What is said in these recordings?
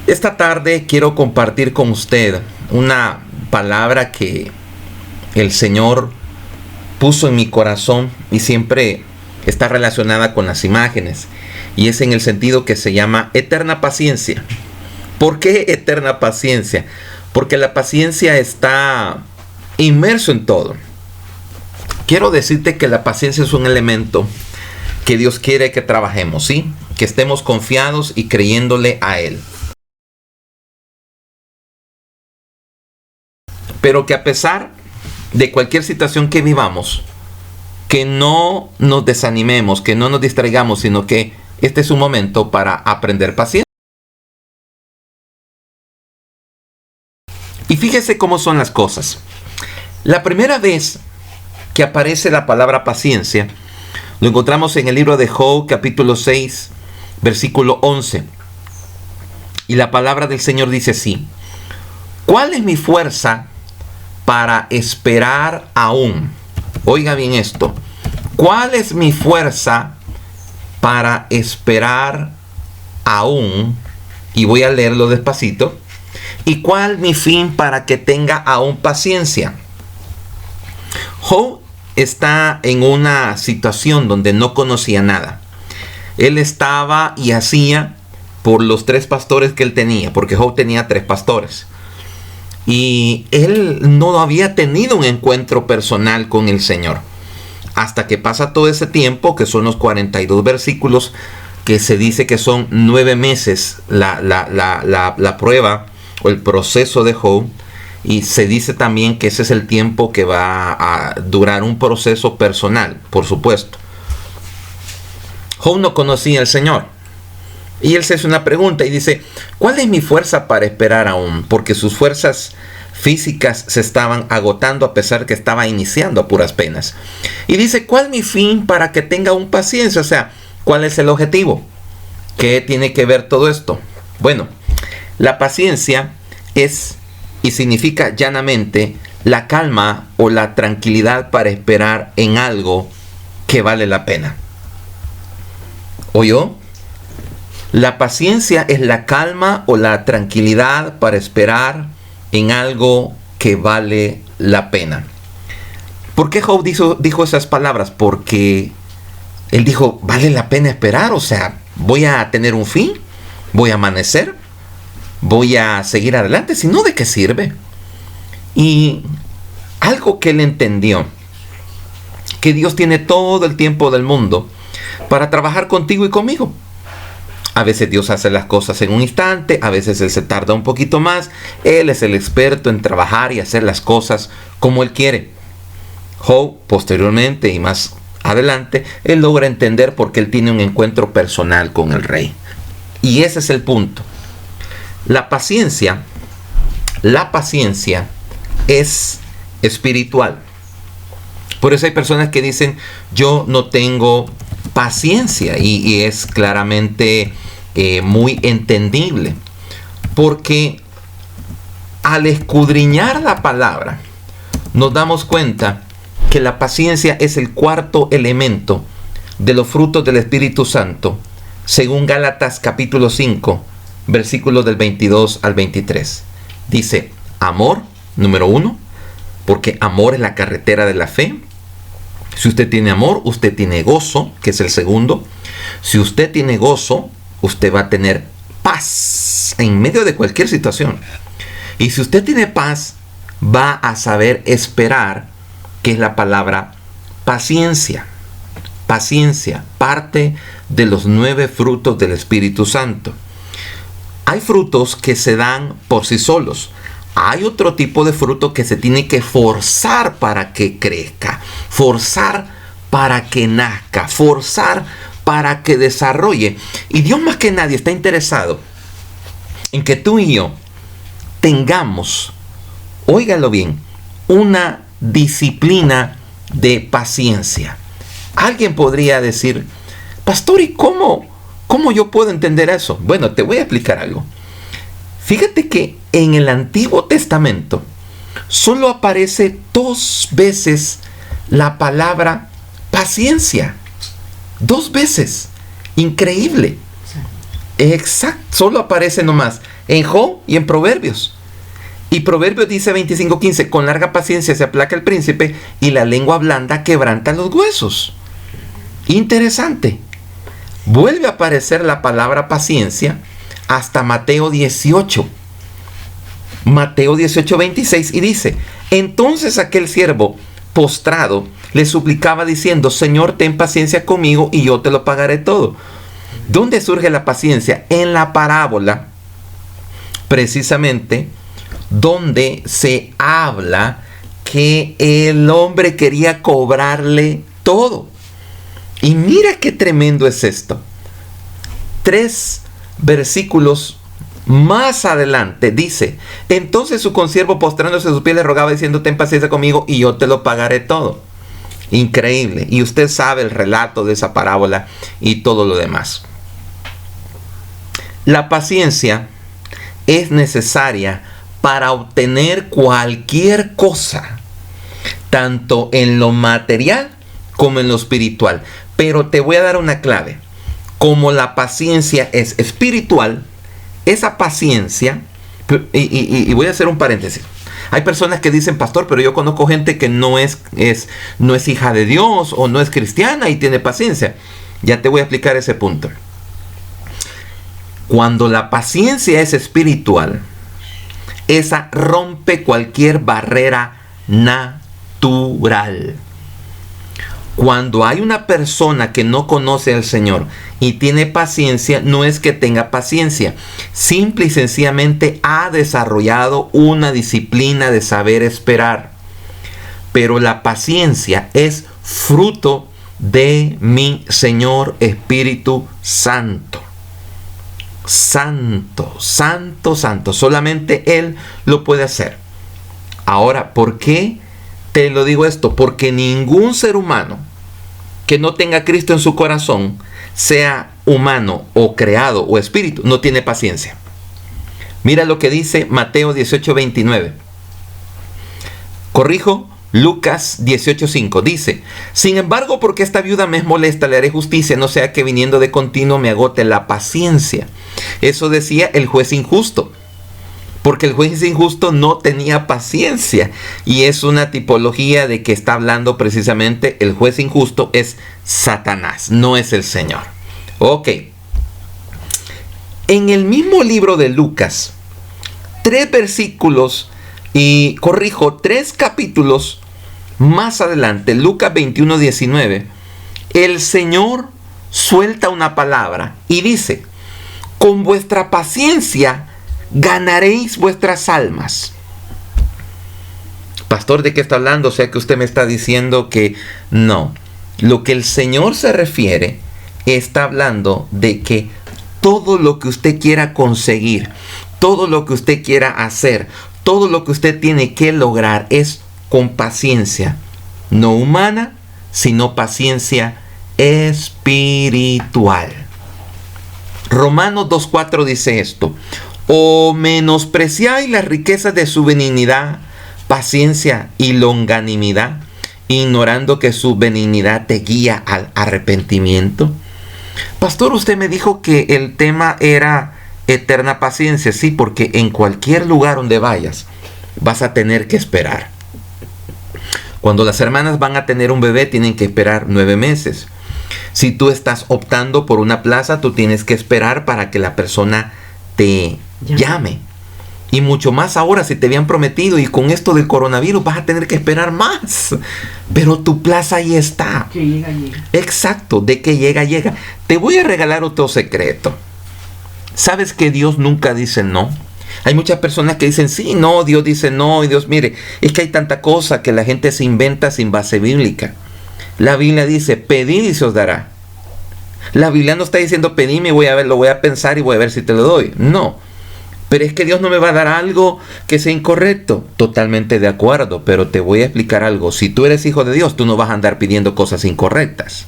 Esta tarde quiero compartir con usted una palabra que el Señor puso en mi corazón y siempre está relacionada con las imágenes, y es en el sentido que se llama eterna paciencia. ¿Por qué eterna paciencia? Porque la paciencia está inmerso en todo. Quiero decirte que la paciencia es un elemento que Dios quiere que trabajemos, ¿sí? Que estemos confiados y creyéndole a Él. Pero que a pesar de cualquier situación que vivamos, que no nos desanimemos, que no nos distraigamos, sino que este es un momento para aprender paciencia. Y fíjese cómo son las cosas. La primera vez que aparece la palabra paciencia, lo encontramos en el libro de Job, capítulo 6, versículo 11. Y la palabra del Señor dice así: ¿cuál es mi fuerza para esperar aún? Oiga bien esto. ¿Cuál es mi fuerza para esperar aún? Y voy a leerlo despacito. ¿Y cuál mi fin para que tenga aún paciencia? Job está en una situación donde no conocía nada. Él estaba y hacía por los 3 pastores que él tenía, porque Job tenía 3 pastores. Y él no había tenido un encuentro personal con el Señor. Hasta que pasa todo ese tiempo, que son los 42 versículos, que se dice que son 9 meses la prueba o el proceso de Job. Y se dice también que ese es el tiempo que va a durar un proceso personal, por supuesto. Job no conocía al Señor. Y él se hace una pregunta y dice: ¿cuál es mi fuerza para esperar aún? Porque sus fuerzas físicas se estaban agotando a pesar que estaba iniciando a puras penas. Y dice: ¿cuál es mi fin para que tenga aún paciencia? O sea, ¿cuál es el objetivo? ¿Qué tiene que ver todo esto? Bueno, la paciencia es y significa llanamente la calma o la tranquilidad para esperar en algo que vale la pena. ¿Oyó? La paciencia es la calma o la tranquilidad para esperar en algo que vale la pena. ¿Por qué Job dijo esas palabras? Porque él dijo: vale la pena esperar, o sea, voy a tener un fin, voy a amanecer, voy a seguir adelante, si no, ¿de qué sirve? Y algo que él entendió, que Dios tiene todo el tiempo del mundo para trabajar contigo y conmigo. A veces Dios hace las cosas en un instante, a veces Él se tarda un poquito más. Él es el experto en trabajar y hacer las cosas como Él quiere. Job, posteriormente y más adelante, él logra entender por qué él tiene un encuentro personal con el Rey. Y ese es el punto. La paciencia es espiritual. Por eso hay personas que dicen: yo no tengo paciencia, y es claramente muy entendible, porque al escudriñar la palabra nos damos cuenta que la paciencia es el 4.º elemento de los frutos del Espíritu Santo, según Gálatas capítulo 5, versículos del 22 al 23. Dice: amor, número 1, porque amor es la carretera de la fe. Si usted tiene amor, usted tiene gozo, que es el segundo. Si usted tiene gozo, usted va a tener paz en medio de cualquier situación. Y si usted tiene paz, va a saber esperar, que es la palabra paciencia. Paciencia, parte de los 9 frutos del Espíritu Santo. Hay frutos que se dan por sí solos. Hay otro tipo de fruto que se tiene que forzar para que crezca, forzar para que nazca, forzar para que desarrolle. Y Dios más que nadie está interesado en que tú y yo tengamos, óigalo bien, una disciplina de paciencia. Alguien podría decir: pastor, ¿y cómo yo puedo entender eso? Bueno, te voy a explicar algo. Fíjate que en el Antiguo Testamento solo aparece 2 veces la palabra paciencia. 2 veces. Increíble. Exacto, solo aparece nomás en Job y en Proverbios. Y Proverbios dice 25:15, con larga paciencia se aplaca el príncipe y la lengua blanda quebranta los huesos. Interesante. Vuelve a aparecer la palabra paciencia hasta Mateo 18. Mateo 18:26 y dice, entonces aquel siervo postrado le suplicaba diciendo, Señor, ten paciencia conmigo y yo te lo pagaré todo. ¿Dónde surge la paciencia? En la parábola, precisamente, donde se habla que el hombre quería cobrarle todo. Y mira qué tremendo es esto. 3 versículos más adelante dice, entonces su consiervo postrándose a sus pies le rogaba diciendo, ten paciencia conmigo y yo te lo pagaré todo. Increíble. Y usted sabe el relato de esa parábola y todo lo demás. La paciencia es necesaria para obtener cualquier cosa, tanto en lo material como en lo espiritual. Pero te voy a dar una clave. Como la paciencia es espiritual, esa paciencia, y voy a hacer un paréntesis. Hay personas que dicen, pastor, pero yo conozco gente que no es hija de Dios o no es cristiana y tiene paciencia. Ya te voy a explicar ese punto. Cuando la paciencia es espiritual, esa rompe cualquier barrera natural. Cuando hay una persona que no conoce al Señor y tiene paciencia, no es que tenga paciencia. Simple y sencillamente ha desarrollado una disciplina de saber esperar. Pero la paciencia es fruto de mi Señor Espíritu Santo. Santo, santo, santo. Solamente Él lo puede hacer. Ahora, ¿por qué te lo digo esto? Porque ningún ser humano que no tenga a Cristo en su corazón, sea humano o creado o espíritu, no tiene paciencia. Mira lo que dice Mateo 18:29. Corrijo, Lucas 18:5. Dice, sin embargo, porque esta viuda me es molesta, le haré justicia, no sea que viniendo de continuo me agote la paciencia. Eso decía el juez injusto. Porque el juez injusto no tenía paciencia. Y es una tipología de que está hablando precisamente el juez injusto es Satanás, no es el Señor. Ok. En el mismo libro de Lucas, 3 versículos, y corrijo, 3 capítulos más adelante, Lucas 21:19, el Señor suelta una palabra y dice, con vuestra paciencia ganaréis vuestras almas. Pastor, ¿de qué está hablando? O sea que usted me está diciendo que no. Lo que el Señor se refiere, está hablando de que todo lo que usted quiera conseguir, todo lo que usted quiera hacer, todo lo que usted tiene que lograr es con paciencia, no humana, sino paciencia espiritual. Romanos 2:4 dice esto, o menospreciáis las riquezas de su benignidad, paciencia y longanimidad, ignorando que su benignidad te guía al arrepentimiento. Pastor, usted me dijo que el tema era eterna paciencia. Sí, porque en cualquier lugar donde vayas vas a tener que esperar. Cuando las hermanas van a tener un bebé tienen que esperar 9 meses. Si tú estás optando por una plaza, tú tienes que esperar para que la persona te llame. Y mucho más ahora si te habían prometido, y con esto del coronavirus vas a tener que esperar más. Pero tu plaza ahí está. Que llega, llega. Exacto, de que llega, llega. Te voy a regalar otro secreto. ¿Sabes que Dios nunca dice no? Hay muchas personas que dicen sí, no, Dios dice no, y Dios, mire, es que hay tanta cosa que la gente se inventa sin base bíblica. La Biblia dice, pedid y se os dará. La Biblia no está diciendo pedime y voy a ver, lo voy a pensar y voy a ver si te lo doy. No. Pero es que Dios no me va a dar algo que sea incorrecto. Totalmente de acuerdo, pero te voy a explicar algo. Si tú eres hijo de Dios, tú no vas a andar pidiendo cosas incorrectas.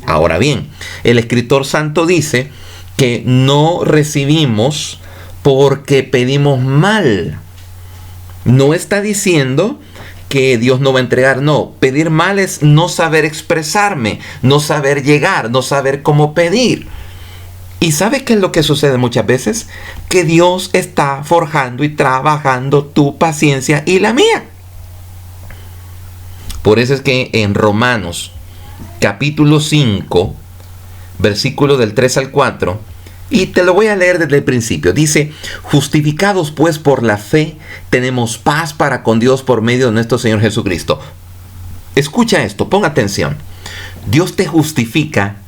Ahora bien, el escritor santo dice que no recibimos porque pedimos mal. No está diciendo que Dios no va a entregar, no. Pedir mal es no saber expresarme, no saber llegar, no saber cómo pedir. ¿Y sabe qué es lo que sucede muchas veces? Que Dios está forjando y trabajando tu paciencia y la mía. Por eso es que en Romanos capítulo 5, versículo del 3 al 4, y te lo voy a leer desde el principio. Dice: justificados pues por la fe, tenemos paz para con Dios por medio de nuestro Señor Jesucristo. Escucha esto, pon atención. Dios te justifica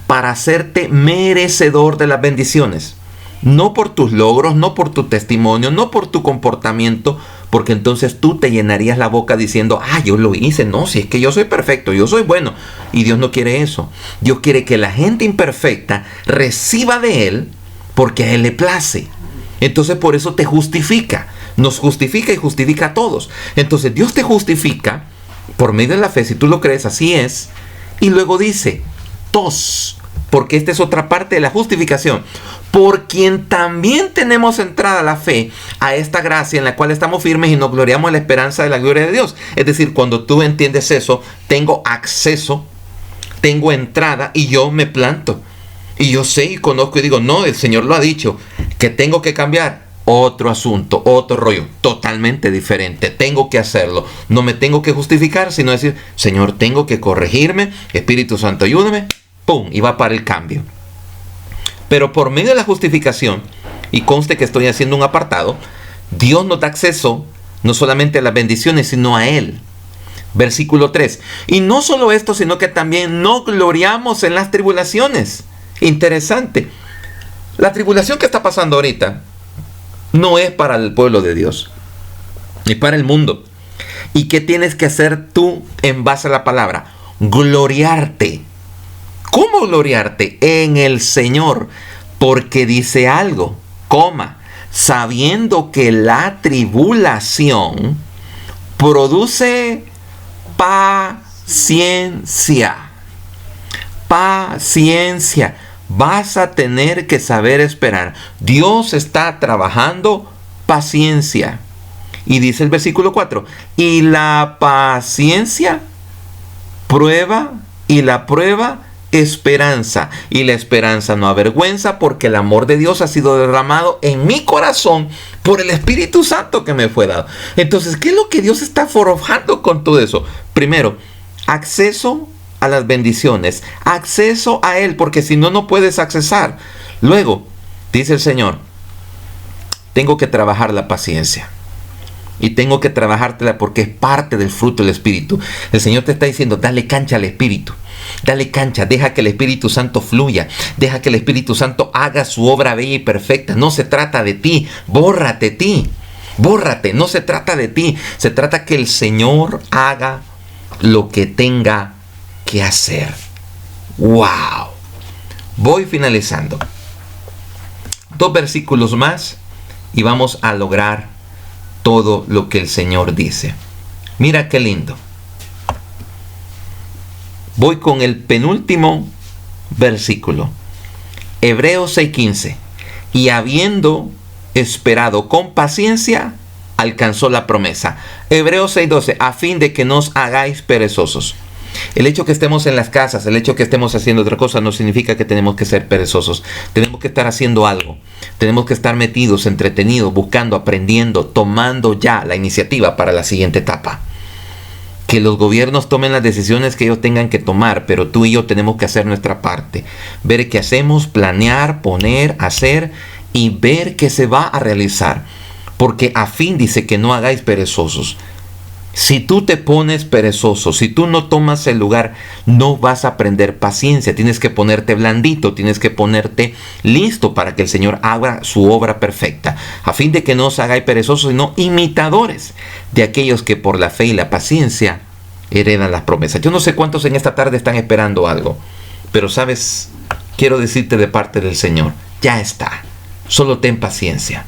para hacerte merecedor de las bendiciones. No por tus logros, no por tu testimonio, no por tu comportamiento, porque entonces tú te llenarías la boca diciendo: yo lo hice. No, si es que yo soy perfecto, yo soy bueno. Y Dios no quiere eso. Dios quiere que la gente imperfecta reciba de Él porque a Él le place. Entonces por eso te justifica. Nos justifica y justifica a todos. Entonces Dios te justifica por medio de la fe, si tú lo crees, así es. Y luego dice: porque esta es otra parte de la justificación, por quien también tenemos entrada a la fe, a esta gracia en la cual estamos firmes y nos gloriamos en la esperanza de la gloria de Dios. Es decir, cuando tú entiendes eso, tengo acceso, tengo entrada y yo me planto. Y yo sé y conozco y digo: no, el Señor lo ha dicho, que tengo que cambiar. Otro asunto, otro rollo, totalmente diferente. Tengo que hacerlo. No me tengo que justificar, sino decir: Señor, tengo que corregirme. Espíritu Santo, ayúdame. ¡Pum! Y va para el cambio. Pero por medio de la justificación, y conste que estoy haciendo un apartado, Dios nos da acceso no solamente a las bendiciones, sino a Él. Versículo 3. Y no solo esto, sino que también nos gloriamos en las tribulaciones. Interesante. La tribulación que está pasando ahorita no es para el pueblo de Dios, es para el mundo. ¿Y qué tienes que hacer tú en base a la palabra? Gloriarte. ¿Cómo gloriarte? En el Señor. Porque dice algo, sabiendo que la tribulación produce paciencia. Paciencia. Vas a tener que saber esperar. Dios está trabajando paciencia. Y dice el versículo 4. Y la paciencia prueba, y la prueba esperanza. Y la esperanza no avergüenza, porque el amor de Dios ha sido derramado en mi corazón por el Espíritu Santo que me fue dado. Entonces, ¿qué es lo que Dios está forjando con todo eso? Primero, acceso a las bendiciones, acceso a Él, porque si no, no puedes accesar. Luego, dice el Señor: tengo que trabajar la paciencia. Y tengo que trabajártela porque es parte del fruto del Espíritu. El Señor te está diciendo: dale cancha al Espíritu. Dale cancha, deja que el Espíritu Santo fluya. Deja que el Espíritu Santo haga su obra bella y perfecta. No se trata de ti. Bórrate ti. Bórrate. No se trata de ti. Se trata que el Señor haga lo que tenga que hacer. ¡Wow! Voy finalizando. 2 versículos más y vamos a lograr todo lo que el Señor dice. Mira qué lindo. Voy con el penúltimo versículo. Hebreos 6:15. Y habiendo esperado con paciencia, alcanzó la promesa. Hebreos 6:12. A fin de que no os hagáis perezosos. El hecho que estemos en las casas, el hecho que estemos haciendo otra cosa, no significa que tenemos que ser perezosos. Tenemos que estar haciendo algo. Tenemos que estar metidos, entretenidos, buscando, aprendiendo, tomando ya la iniciativa para la siguiente etapa. Que los gobiernos tomen las decisiones que ellos tengan que tomar, pero tú y yo tenemos que hacer nuestra parte. Ver qué hacemos, planear, poner, hacer y ver qué se va a realizar. Porque a fin dice que no hagáis perezosos. Si tú te pones perezoso, si tú no tomas el lugar, no vas a aprender paciencia. Tienes que ponerte blandito, tienes que ponerte listo para que el Señor haga su obra perfecta. A fin de que no os hagáis perezosos, sino imitadores de aquellos que por la fe y la paciencia heredan las promesas. Yo no sé cuántos en esta tarde están esperando algo, pero sabes, quiero decirte de parte del Señor, ya está. Solo ten paciencia.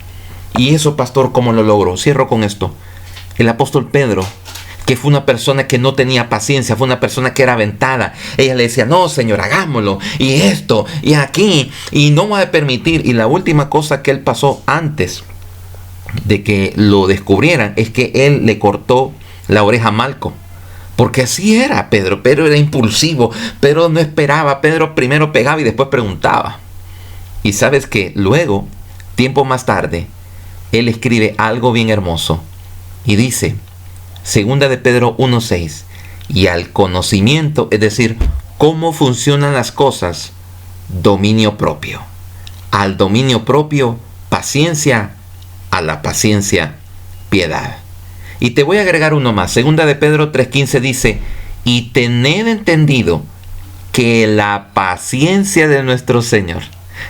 Y eso, pastor, ¿cómo lo logro? Cierro con esto. El apóstol Pedro, que fue una persona que no tenía paciencia, fue una persona que era aventada. Ella le decía: no, Señor, hagámoslo, y esto, y aquí, y no voy a permitir. Y la última cosa que él pasó antes de que lo descubrieran es que él le cortó la oreja a Malco. Porque así era Pedro. Pedro era impulsivo, Pedro no esperaba, Pedro primero pegaba y después preguntaba. Y sabes que luego, tiempo más tarde, él escribe algo bien hermoso. Y dice, segunda de Pedro 1:6, y al conocimiento, es decir, cómo funcionan las cosas, dominio propio. Al dominio propio, paciencia. A la paciencia, piedad. Y te voy a agregar uno más. Segunda de Pedro 3:15 dice, y tened entendido que la paciencia de nuestro Señor,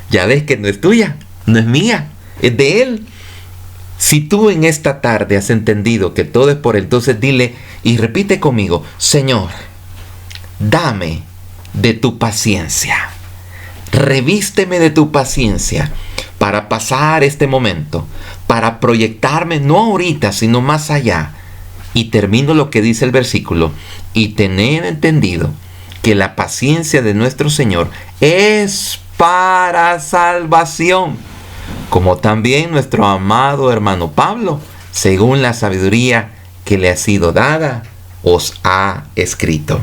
ya ves que no es tuya, no es mía, es de Él. Si tú en esta tarde has entendido que todo es por Él, entonces dile y repite conmigo, Señor, dame de tu paciencia. Revísteme de tu paciencia para pasar este momento, para proyectarme no ahorita, sino más allá. Y termino lo que dice el versículo, y tener entendido que la paciencia de nuestro Señor es para salvación, como también nuestro amado hermano Pablo, según la sabiduría que le ha sido dada, os ha escrito.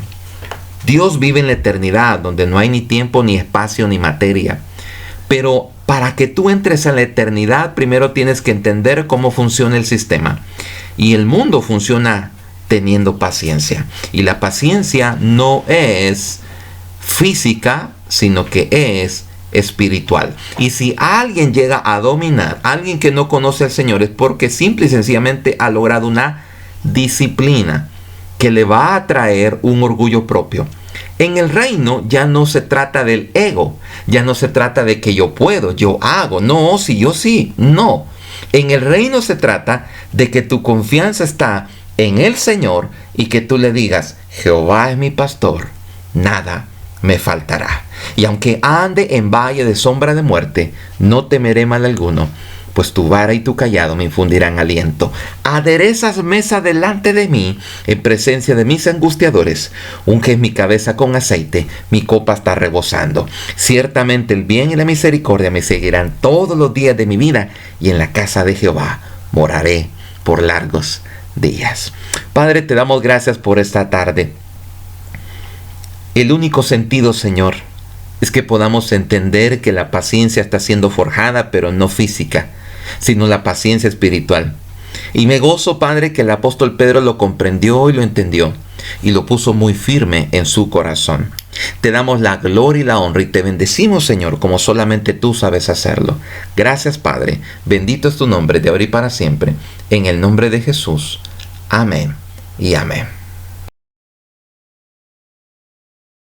Dios vive en la eternidad, donde no hay ni tiempo, ni espacio, ni materia. Pero para que tú entres a la eternidad, primero tienes que entender cómo funciona el sistema. Y el mundo funciona teniendo paciencia. Y la paciencia no es física, sino que es espiritual. Y si alguien llega a dominar, alguien que no conoce al Señor, es porque simple y sencillamente ha logrado una disciplina que le va a traer un orgullo propio. En el reino ya no se trata del ego, ya no se trata de que yo puedo, yo hago, no, si yo sí, no. En el reino se trata de que tu confianza está en el Señor y que tú le digas, Jehová es mi pastor, nada me faltará. Y aunque ande en valle de sombra de muerte, no temeré mal alguno, pues tu vara y tu cayado me infundirán aliento. Aderezas mesa delante de mí, en presencia de mis angustiadores. Unges mi cabeza con aceite, mi copa está rebosando. Ciertamente el bien y la misericordia me seguirán todos los días de mi vida, y en la casa de Jehová moraré por largos días. Padre, te damos gracias por esta tarde. El único sentido, Señor, es que podamos entender que la paciencia está siendo forjada, pero no física, sino la paciencia espiritual. Y me gozo, Padre, que el apóstol Pedro lo comprendió y lo entendió, y lo puso muy firme en su corazón. Te damos la gloria y la honra, y te bendecimos, Señor, como solamente tú sabes hacerlo. Gracias, Padre. Bendito es tu nombre, de ahora y para siempre. En el nombre de Jesús. Amén y amén.